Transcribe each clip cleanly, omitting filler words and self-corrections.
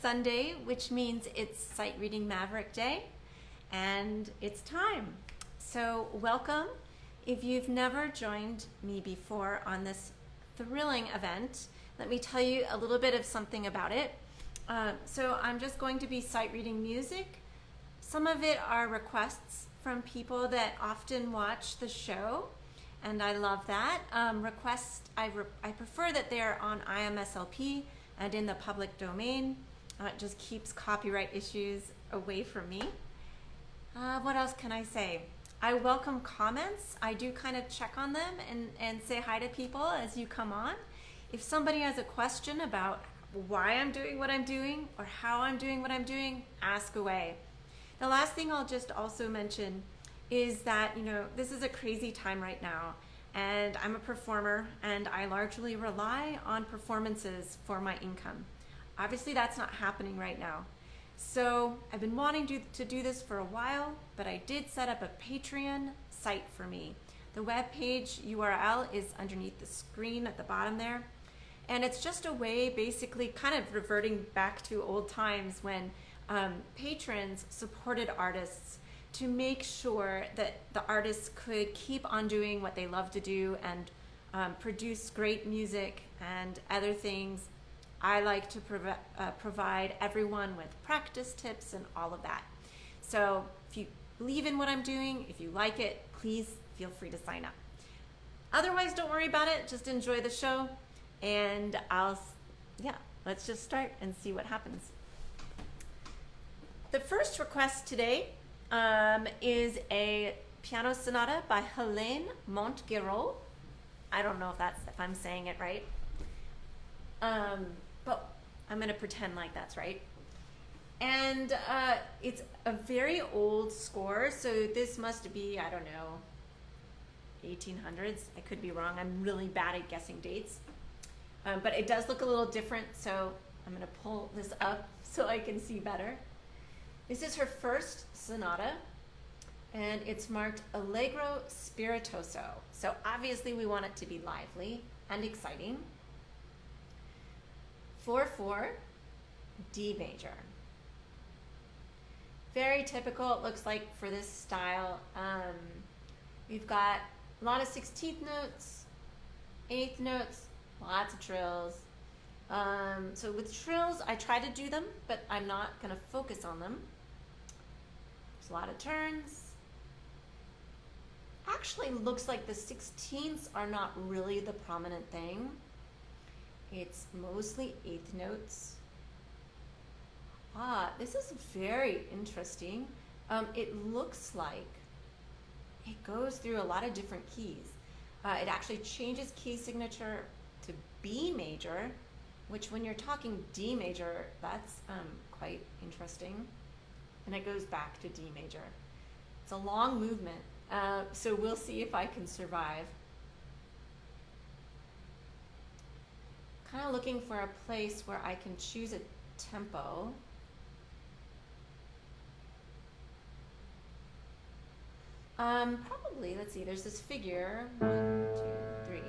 Sunday, which means it's Sight Reading Maverick Day, and it's time. So welcome. If you've never joined me before on this thrilling event, let me tell you a little bit of something about it. So I'm just going to be sight reading music. Some of it are requests from people that often watch the show, and I love that. Requests, I prefer that they're on IMSLP and in the public domain. It just keeps copyright issues away from me. What else can I say? I welcome comments. I do kind of check on them and say hi to people as you come on. If somebody has a question about why I'm doing what I'm doing or how I'm doing what I'm doing, ask away. The last thing I'll just also mention is that, this is a crazy time right now, and I'm a performer and I largely rely on performances for my income. Obviously that's not happening right now. So I've been wanting to do this for a while, but I did set up a Patreon site for me. The web page URL is underneath the screen at the bottom there. And it's just a way, basically kind of reverting back to old times when patrons supported artists to make sure that the artists could keep on doing what they love to do and produce great music and other things. I like to provide everyone with practice tips and all of that. So if you believe in what I'm doing, if you like it, please feel free to sign up. Otherwise, don't worry about it. Just enjoy the show. And let's just start and see what happens. The first request today is a piano sonata by Hélène Montgeroult. I don't know if I'm saying it right. But I'm going to pretend like that's right. And it's a very old score, so this must be, 1800s. I could be wrong. I'm really bad at guessing dates. But it does look a little different, so I'm going to pull this up so I can see better. This is her first sonata, and it's marked Allegro Spiritoso. So obviously we want it to be lively and exciting. 4/4, D major. Very typical, it looks like, for this style. We've got a lot of 16th notes, 8th notes, lots of trills. So with trills, I try to do them, but I'm not going to focus on them. There's a lot of turns. Actually looks like the 16ths are not really the prominent thing. It's mostly 8th notes. This is very interesting. It looks like it goes through a lot of different keys. It actually changes key signature to B major, which when you're talking D major, that's quite interesting. And it goes back to D major. It's a long movement, so we'll see if I can survive. Kind of looking for a place where I can choose a tempo. Probably, let's see, there's this figure, 1, 2, 3.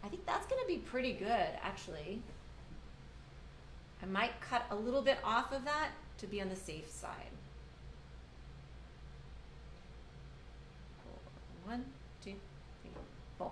I think that's going to be pretty good, actually. I might cut a little bit off of that to be on the safe side. 1, 2, 3, 4.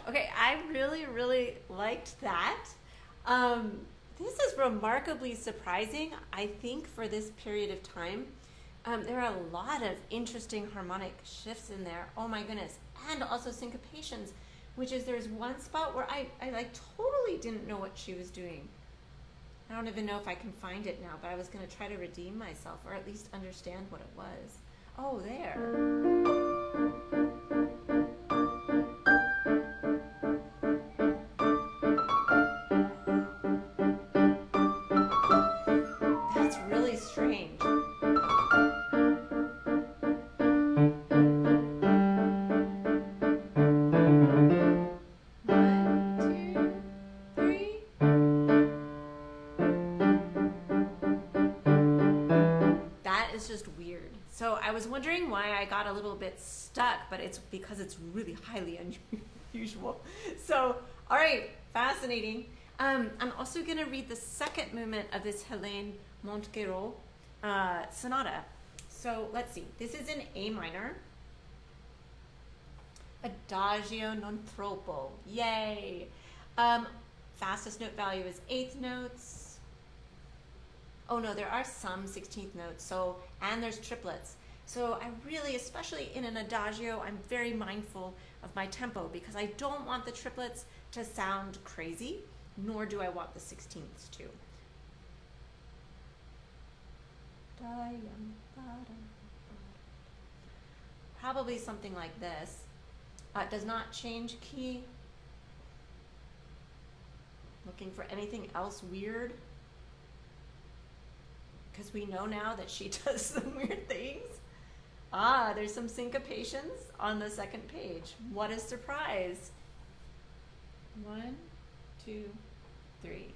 Okay, I really liked that. This is remarkably surprising, I think, for this period of time. There are a lot of interesting harmonic shifts in there. Oh my goodness. And also syncopations, which is there's one spot where I like totally didn't know what she was doing. I don't even know if I can find it now, but I was going to try to redeem myself or at least understand what it was. Oh, there. I was wondering why I got a little bit stuck, but it's because it's really highly unusual. So, all right, fascinating. I'm also going to read the second movement of this Hélène Montgeroult sonata. So let's see. This is in A minor. Adagio non troppo. Yay. Fastest note value is eighth notes. Oh no, there are some 16th notes. So, and there's triplets. So I really, especially in an adagio, I'm very mindful of my tempo because I don't want the triplets to sound crazy, nor do I want the 16ths to. Probably something like this. It does not change key. Looking for anything else weird? Because we know now that she does some weird things. Ah, there's some syncopations on the second page. What a surprise. 1, 2, 3.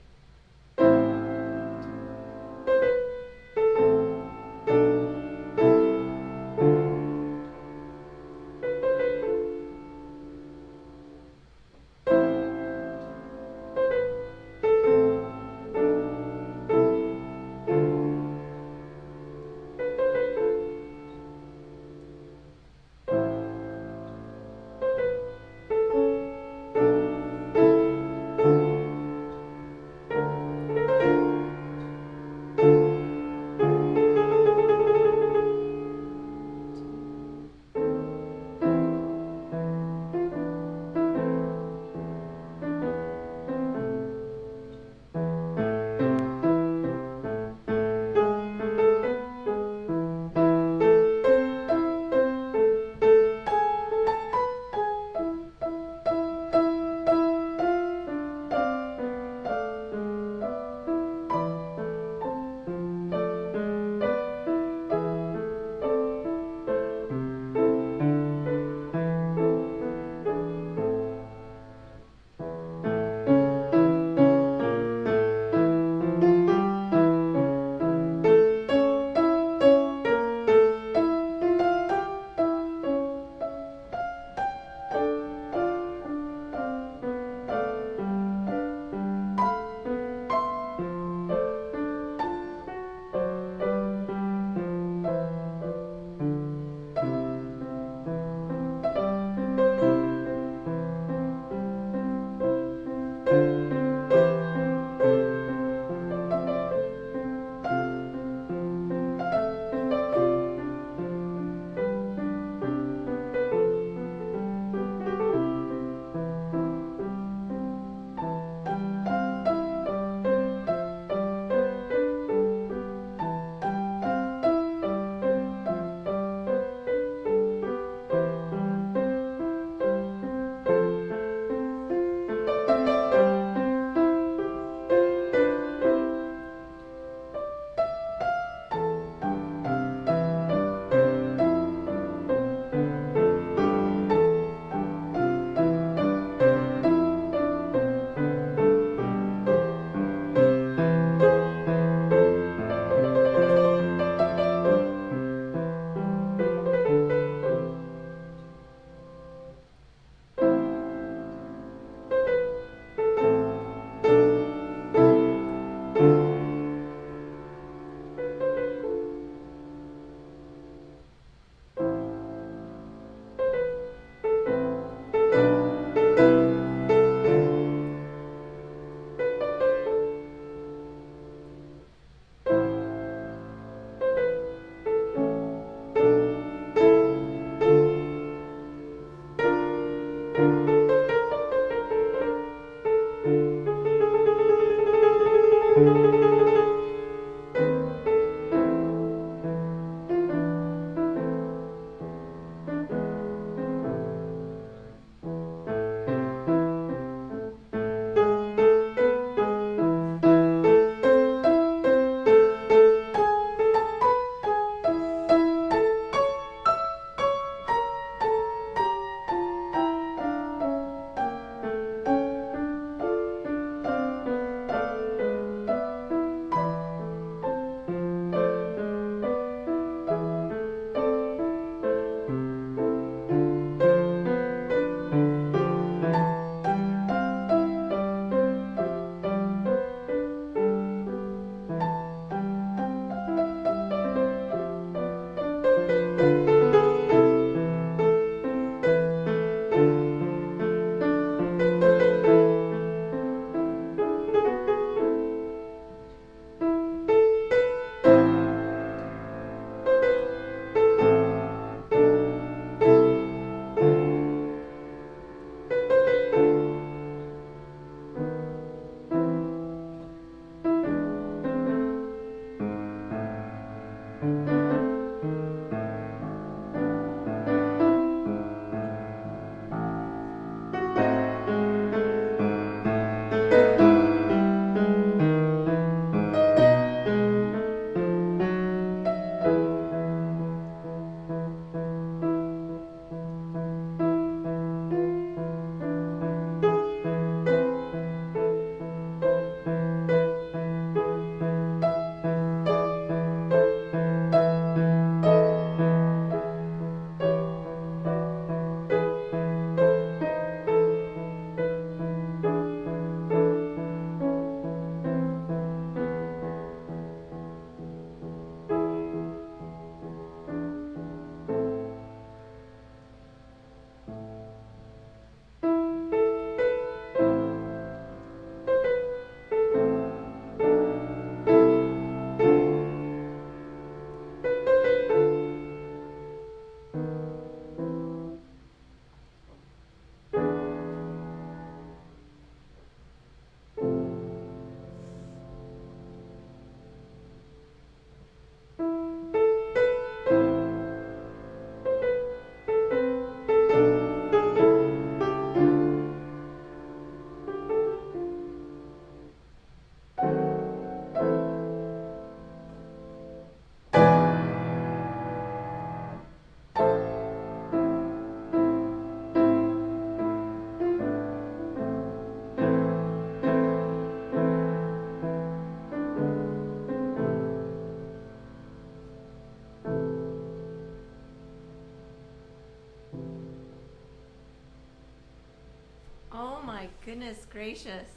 Goodness gracious.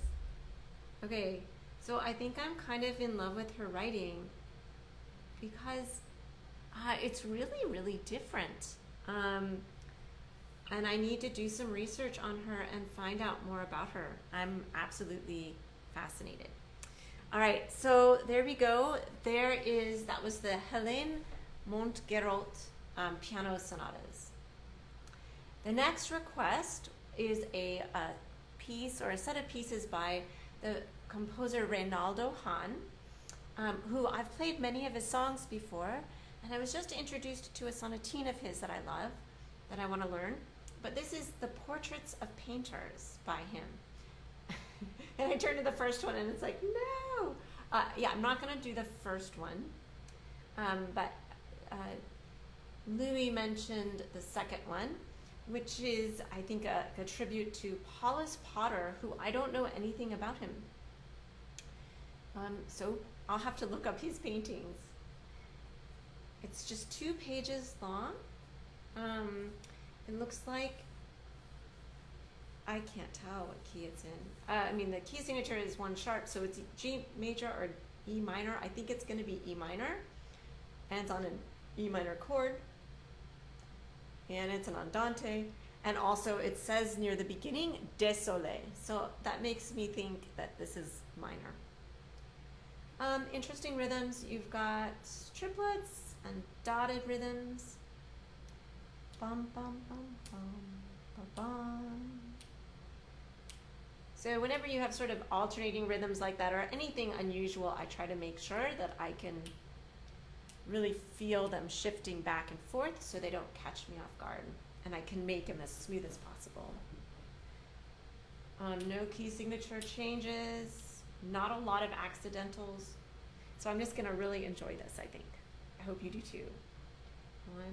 Okay, so I think I'm kind of in love with her writing because it's really, really different. And I need to do some research on her and find out more about her. I'm absolutely fascinated. All right, so there we go. That was the Hélène Montgeroult piano sonatas. The next request is a piece or a set of pieces by the composer Reynaldo Hahn, who I've played many of his songs before, and I was just introduced to a sonatine of his that I love, that I want to learn. But this is the Portraits of Painters by him. And I turned to the first one and it's like, no! Yeah, I'm not going to do the first one. But Louis mentioned the second one, which is, I think, a tribute to Paulus Potter, who I don't know anything about him. So I'll have to look up his paintings. It's just 2 pages long. It looks like, I can't tell what key it's in. I mean, the key signature is 1 sharp, so it's G major or E minor. I think it's going to be E minor, and it's on an E minor chord, and it's an andante, and also it says near the beginning, désolé, so that makes me think that this is minor. Interesting rhythms. You've got triplets and dotted rhythms. Bum, bum, bum, bum, bum, bum. So whenever you have sort of alternating rhythms like that or anything unusual, I try to make sure that I can really feel them shifting back and forth so they don't catch me off guard, and I can make them as smooth as possible. No key signature changes, not a lot of accidentals. So I'm just gonna really enjoy this, I think. I hope you do too. 1,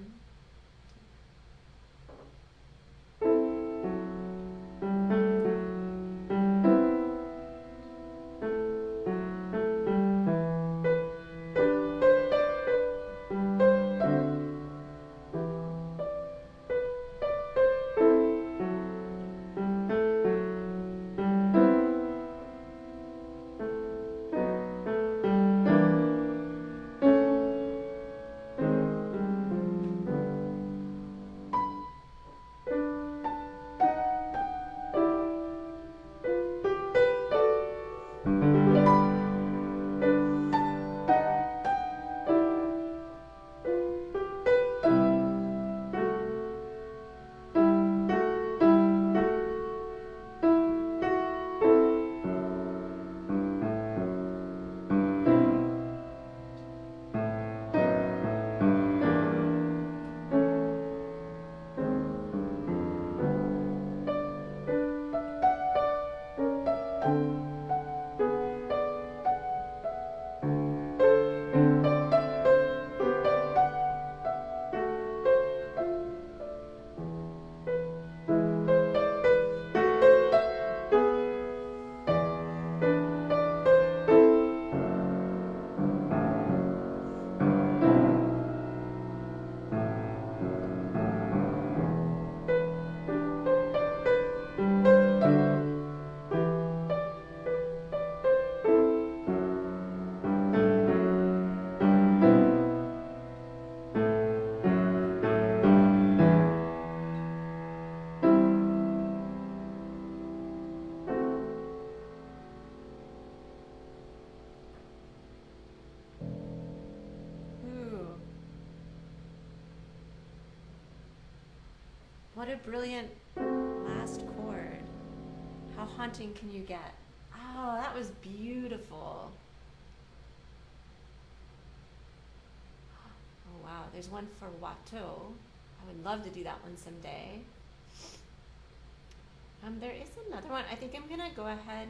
what a brilliant last chord. How haunting can you get? Oh, that was beautiful. Oh wow, there's one for Watteau. I would love to do that one someday. There is another one. I think I'm gonna go ahead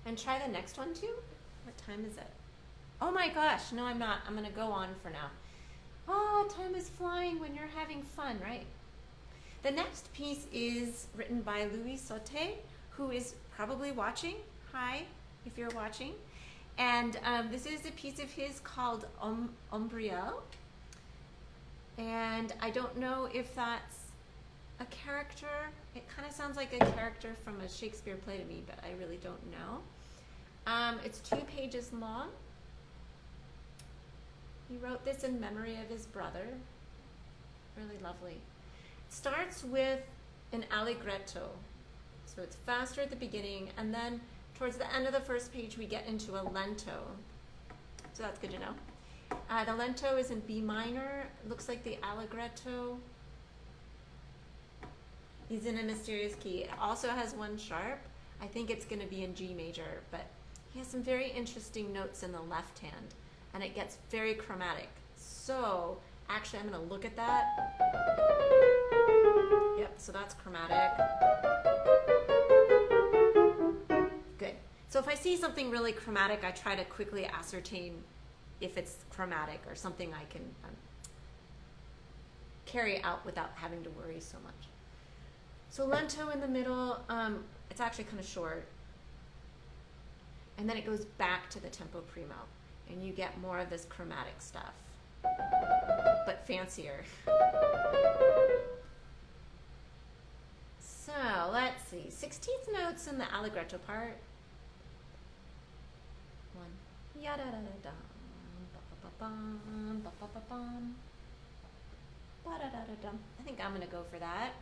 and try the next one too. What time is it? Oh my gosh, no I'm not. I'm gonna go on for now. Oh, time is flying when you're having fun, right? The next piece is written by Louis Sauter, who is probably watching. Hi, if you're watching. And this is a piece of his called Umbriel. And I don't know if that's a character. It kind of sounds like a character from a Shakespeare play to me, but I really don't know. It's 2 pages long. He wrote this in memory of his brother. Really lovely. It starts with an allegretto. So it's faster at the beginning, and then towards the end of the first page we get into a lento. So that's good to know. The lento is in B minor. It looks like the allegretto is in a mysterious key. It also has 1 sharp. I think it's going to be in G major, but he has some very interesting notes in the left hand. And it gets very chromatic. So actually I'm going to look at that. Yep, so that's chromatic. Good. So if I see something really chromatic, I try to quickly ascertain if it's chromatic or something I can carry out without having to worry so much. So lento in the middle, it's actually kind of short. And then it goes back to the tempo primo. And you get more of this chromatic stuff, but fancier. So let's see, 16th notes in the allegretto part. 1, ya da da da da, ba ba ba bum, ba ba ba bum, ba da da da dum. I think I'm gonna go for that.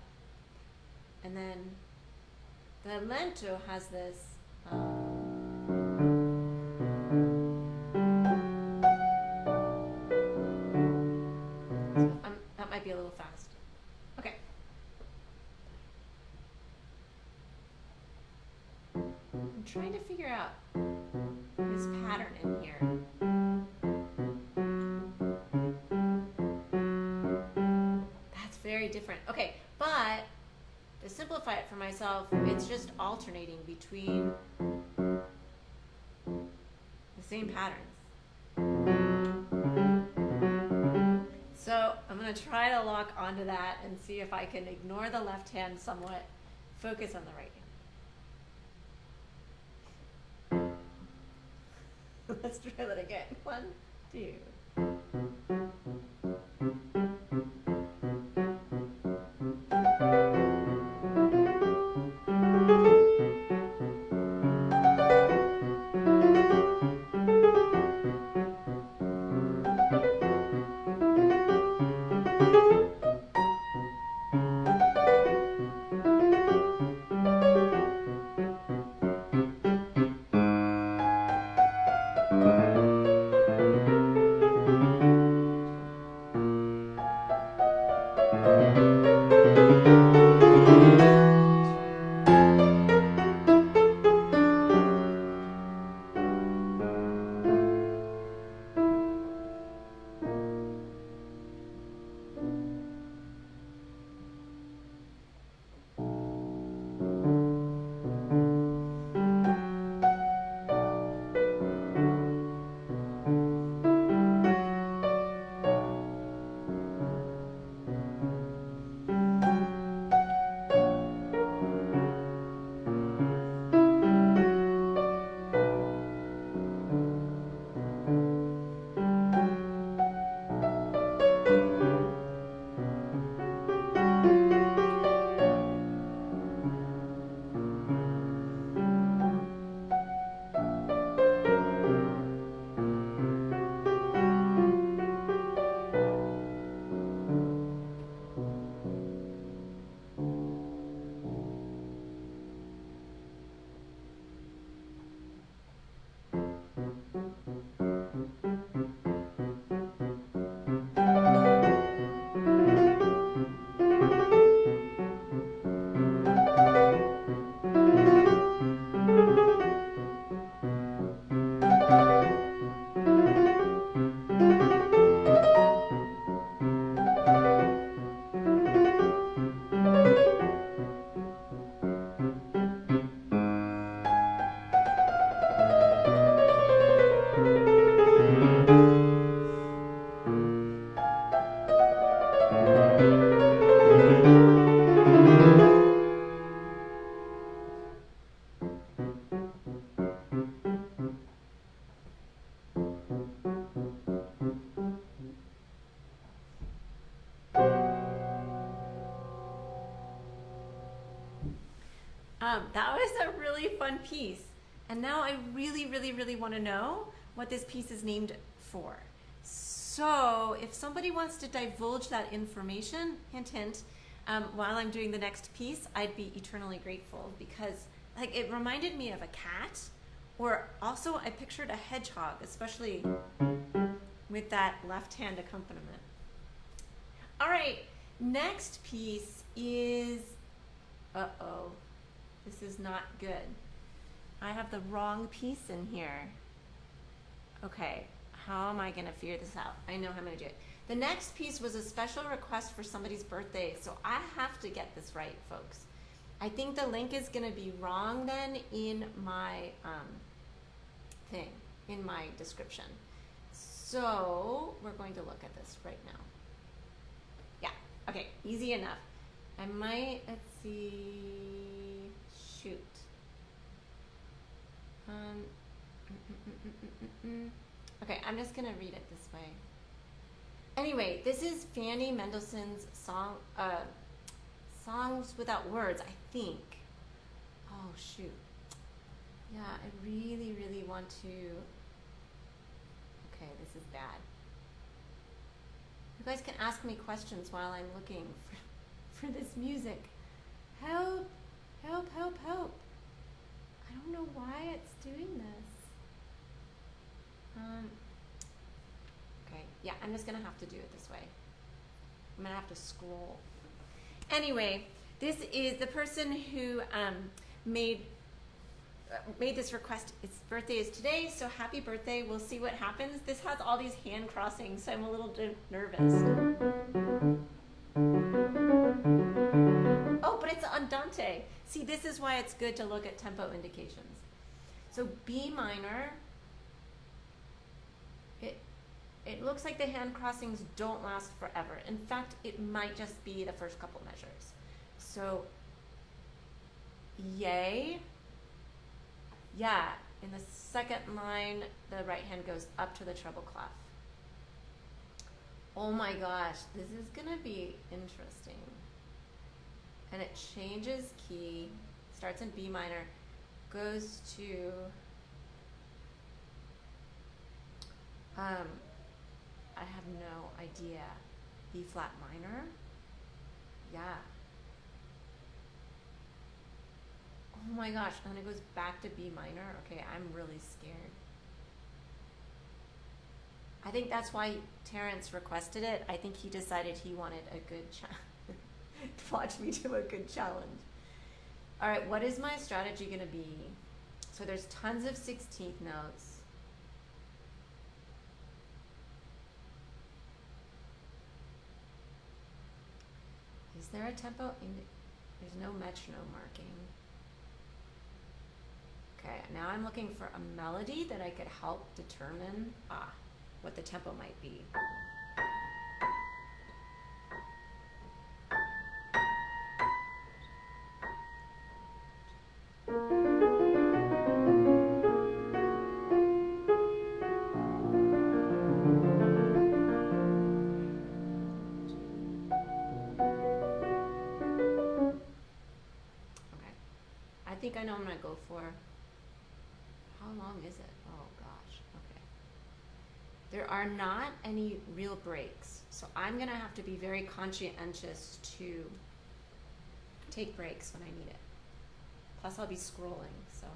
And then the lento has this. That might be a little fast. Okay. trying to figure out this pattern in here. That's very different. Okay, but to simplify it for myself, it's just alternating between the same patterns. So I'm going to try to lock onto that and see if I can ignore the left hand somewhat, focus on the right hand. Let's try that again. 1, 2. That was a really fun piece. And now I really want to know what this piece is named for. So if somebody wants to divulge that information, hint, hint, while I'm doing the next piece, I'd be eternally grateful, because like it reminded me of a cat, or also I pictured a hedgehog, especially with that left hand accompaniment. All right, next piece is, uh-oh, this is not good. I have the wrong piece in here. Okay, how am I gonna figure this out? I know how I'm gonna do it. The next piece was a special request for somebody's birthday, so I have to get this right, folks. I think the link is gonna be wrong then in my thing, in my description. So we're going to look at this right now. Yeah, okay, easy enough. I might, let's see, shoot. Okay, I'm just gonna read it this way. Anyway, this is Fanny Mendelssohn's song, Songs Without Words, I think. Oh shoot. Yeah, I really want to. Okay, this is bad. You guys can ask me questions while I'm looking for this music. Help, help, help, help. I don't know why it's doing this. Okay, yeah, I'm just gonna have to do it this way. I'm gonna have to scroll. Anyway, this is the person who made made this request. Its birthday is today, so happy birthday. We'll see what happens. This has all these hand crossings, so I'm a little nervous. Oh, but it's andante. See, this is why it's good to look at tempo indications. So B minor, it looks like the hand crossings don't last forever. In fact, it might just be the first couple measures. So, yay. Yeah, in the second line, the right hand goes up to the treble clef. Oh my gosh, this is gonna be interesting. And it changes key, starts in B minor, goes to, I have no idea. B flat minor? Yeah. Oh my gosh, and then it goes back to B minor. Okay, I'm really scared. I think that's why Terrence requested it. I think he decided he wanted a good to watch me do a good challenge. All right, what is my strategy gonna be? So there's tons of 16th notes. Is there a tempo? There's no metronome marking. Okay, now I'm looking for a melody that I could help determine what the tempo might be. I think I know what I'm gonna go for. How long is it? Oh gosh, okay. There are not any real breaks, so I'm gonna have to be very conscientious to take breaks when I need it. Plus I'll be scrolling, so.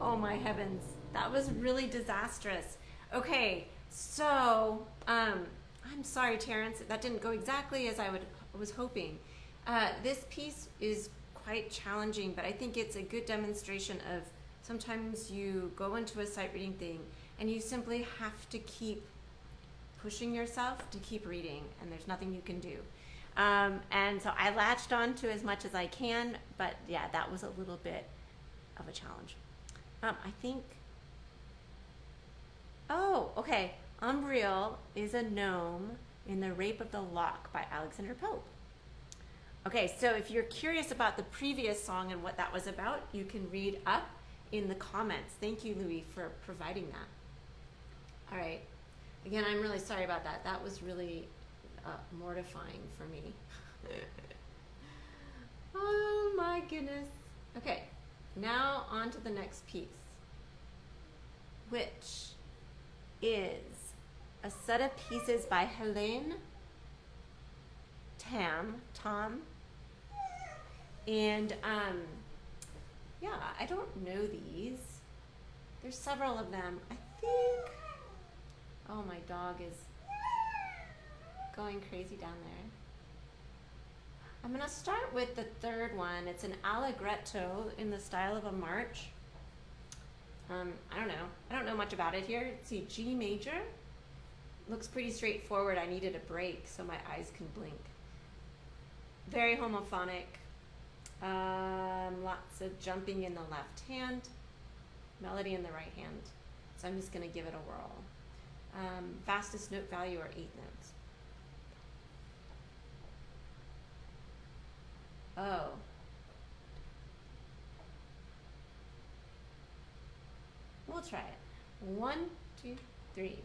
Oh my heavens, that was really disastrous. Okay, so I'm sorry, Terrence, that didn't go exactly as I was hoping. This piece is quite challenging, but I think it's a good demonstration of sometimes you go into a sight reading thing and you simply have to keep pushing yourself to keep reading, and there's nothing you can do. And so I latched on to as much as I can, but yeah, that was a little bit of a challenge. I think, oh, okay, Umbriel is a gnome in The Rape of the Lock by Alexander Pope. Okay, so if you're curious about the previous song and what that was about, you can read up in the comments. Thank you, Louis, for providing that. All right, again, I'm really sorry about that. That was really mortifying for me. Oh my goodness. Okay. Now on to the next piece, which is a set of pieces by Hélène, Tham, and yeah, I don't know these. There's several of them. I think, oh, my dog is going crazy down there. I'm going to start with the third one. It's an allegretto in the style of a march. I don't know much about it here. Let's see, G major. Looks pretty straightforward. I needed a break so my eyes can blink. Very homophonic. Lots of jumping in the left hand, melody in the right hand. So I'm just going to give it a whirl. Fastest note value are 8 notes. Oh. We'll try it. 1, 2, 3.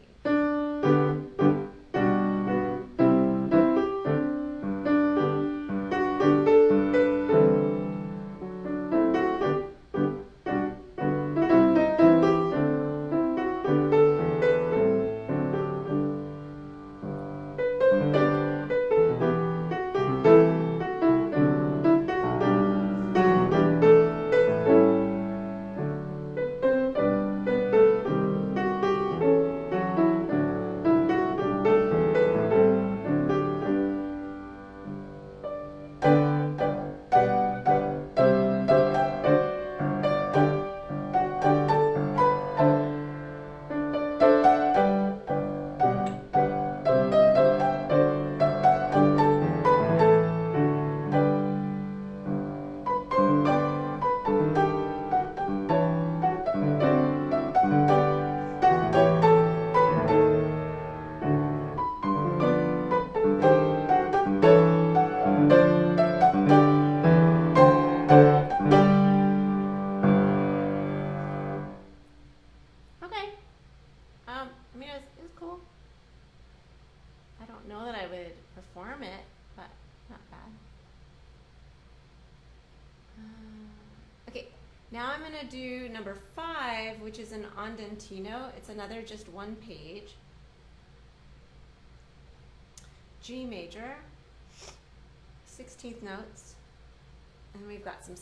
Now I'm going to do number 5, which is an andantino. It's another just one page. G major, 16th notes, and we've got some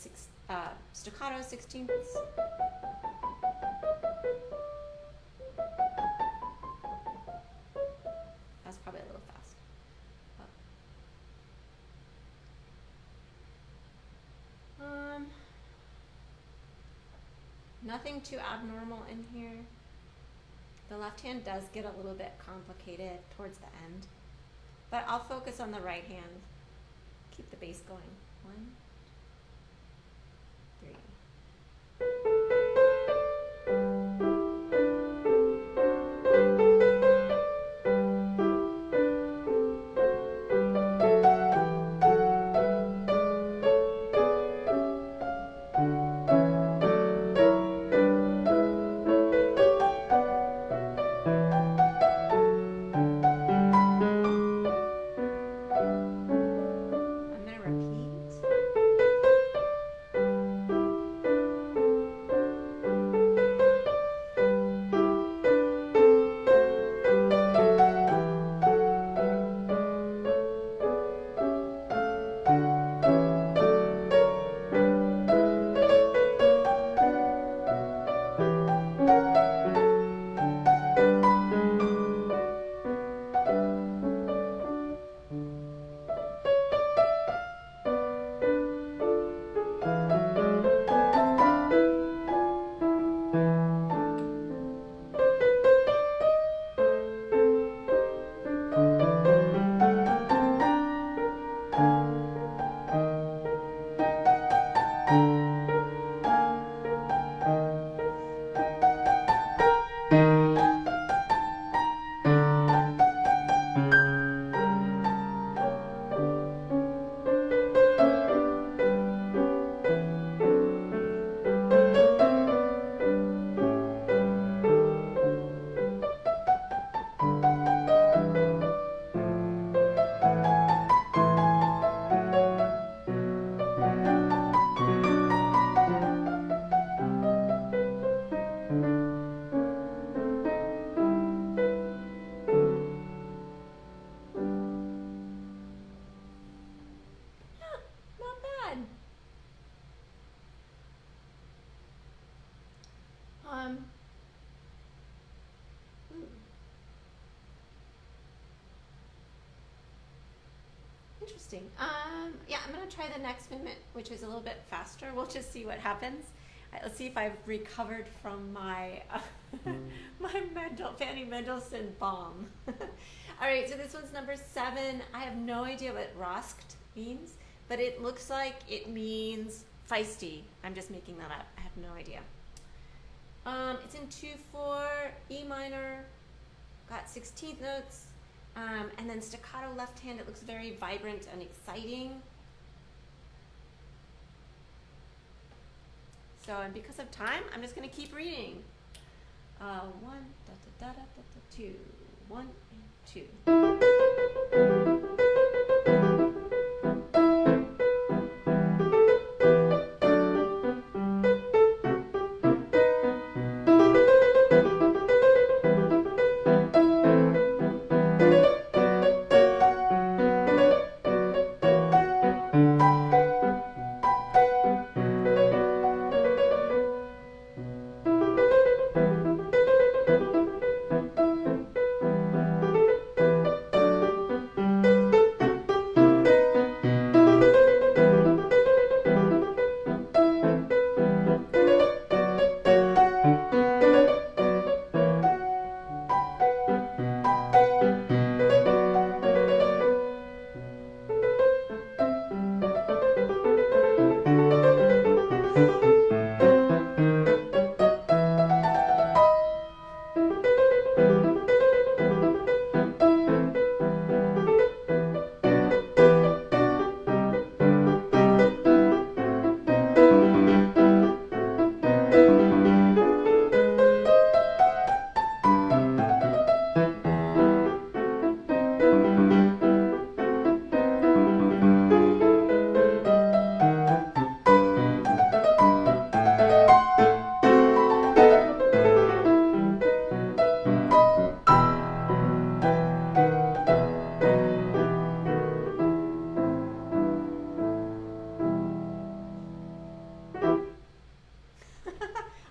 staccato 16ths. That's probably a little fast. Nothing too abnormal in here. The left hand does get a little bit complicated towards the end, but I'll focus on the right hand. Keep the bass going. 1, 3. Interesting. Yeah, I'm going to try the next movement, which is a little bit faster. We'll just see what happens. Let's see if I've recovered from my Fanny Mendelssohn bomb. All right, so this one's number 7. I have no idea what Rosked means, but it looks like it means feisty. I'm just making that up. I have no idea. It's in 2/4, E minor, got 16th notes, and then staccato left hand. It looks very vibrant and exciting. So, and because of time, I'm just going to keep reading. 1, da, da, da, da, da, 2, 1 and 2.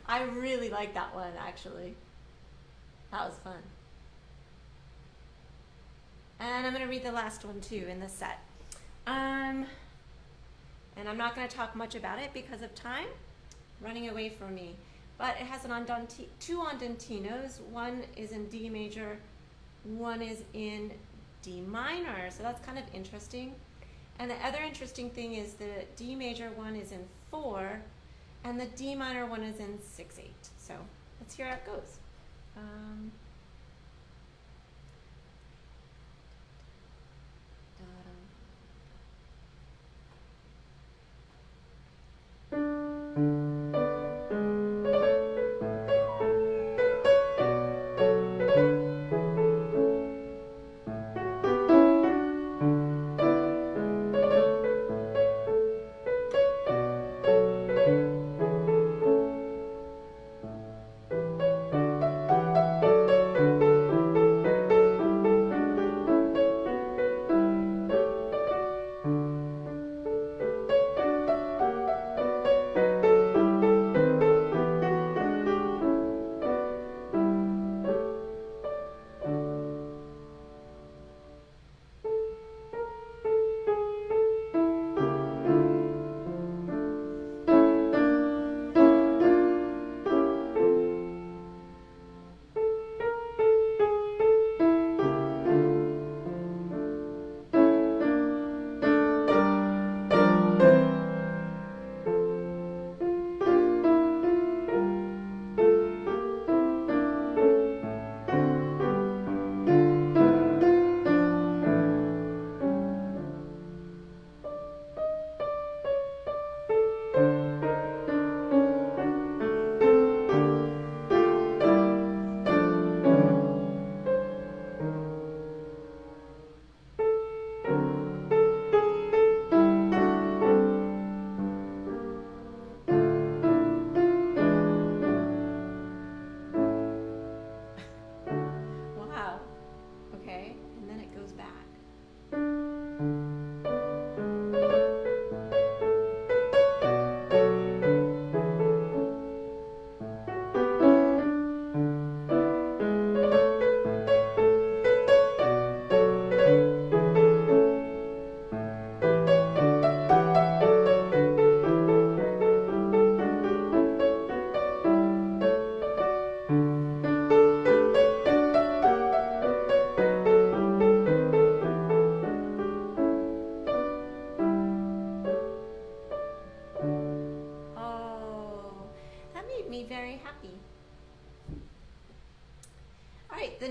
I really like that one, actually. That was fun. And I'm going to read the last one, too, in this set. And I'm not going to talk much about it because of time running away from me. But it has two andantino's. One is in D major, one is in D minor. So that's kind of interesting. And the other interesting thing is the D major one is in 4, and the D minor one is in 6/8. So let's hear how it goes.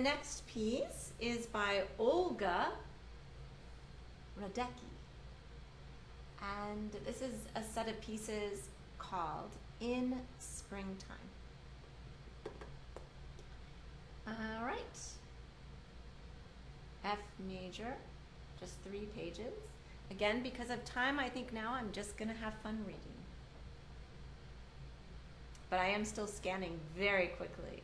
next piece is by Olga Radecki. And this is a set of pieces called In Springtime. All right. F major, just 3 pages. Again, because of time, I think now I'm just going to have fun reading. But I am still scanning very quickly.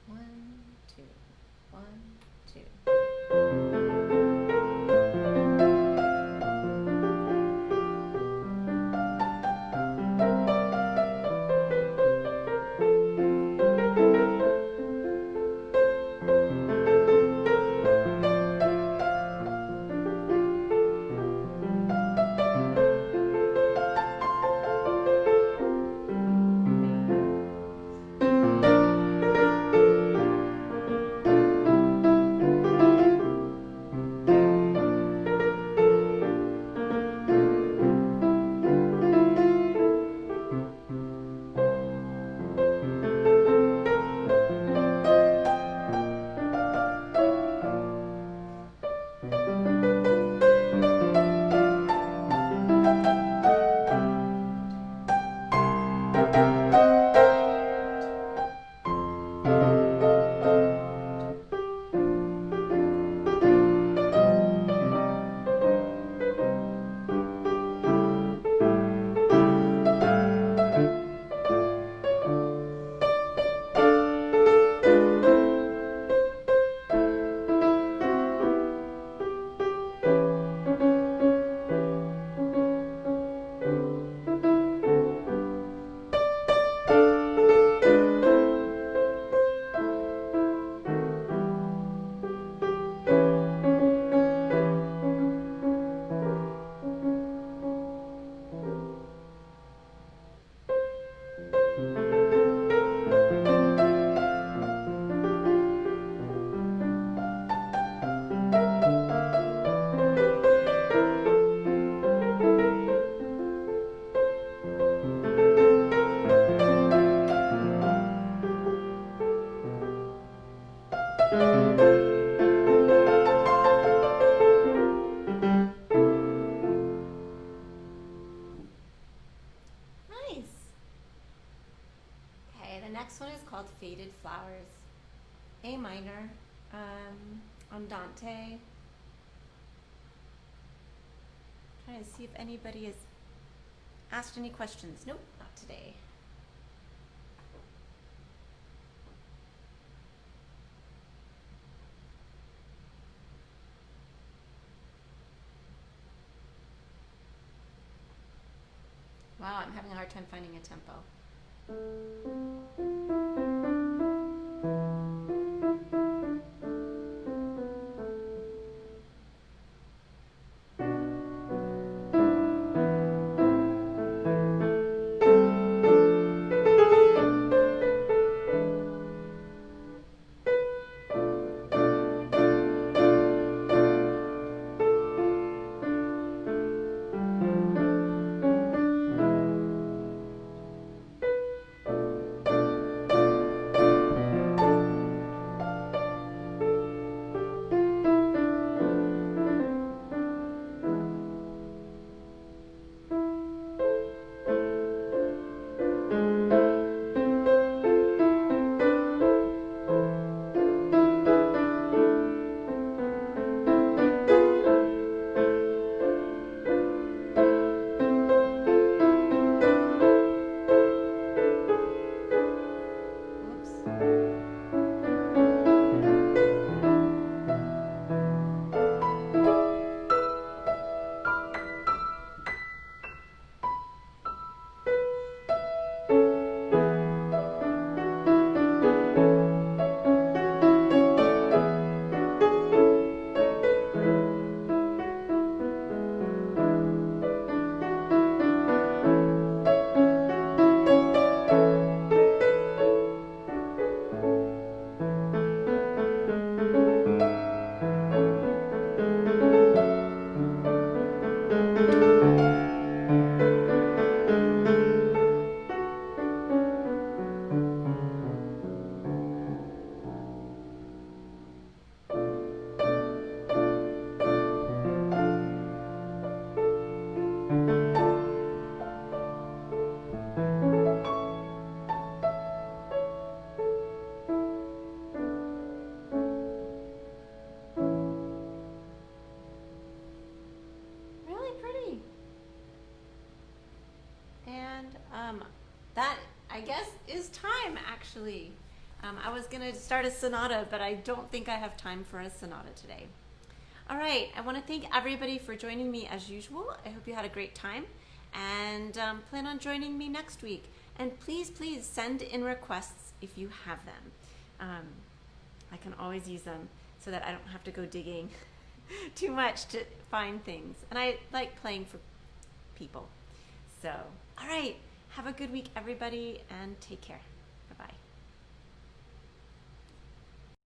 One, two, one, two. Faded Flowers, A minor, Andante. Trying to see if anybody has asked any questions. Nope, not today. Wow, I'm having a hard time finding a tempo. guess, is time, actually. I was going to start a sonata, but I don't think I have time for a sonata today. All right, I want to thank everybody for joining me as usual. I hope you had a great time, and plan on joining me next week. And please, please send in requests if you have them. I can always use them so that I don't have to go digging too much to find things. And I like playing for people. So, all right, have a good week, everybody, and take care. Bye-bye.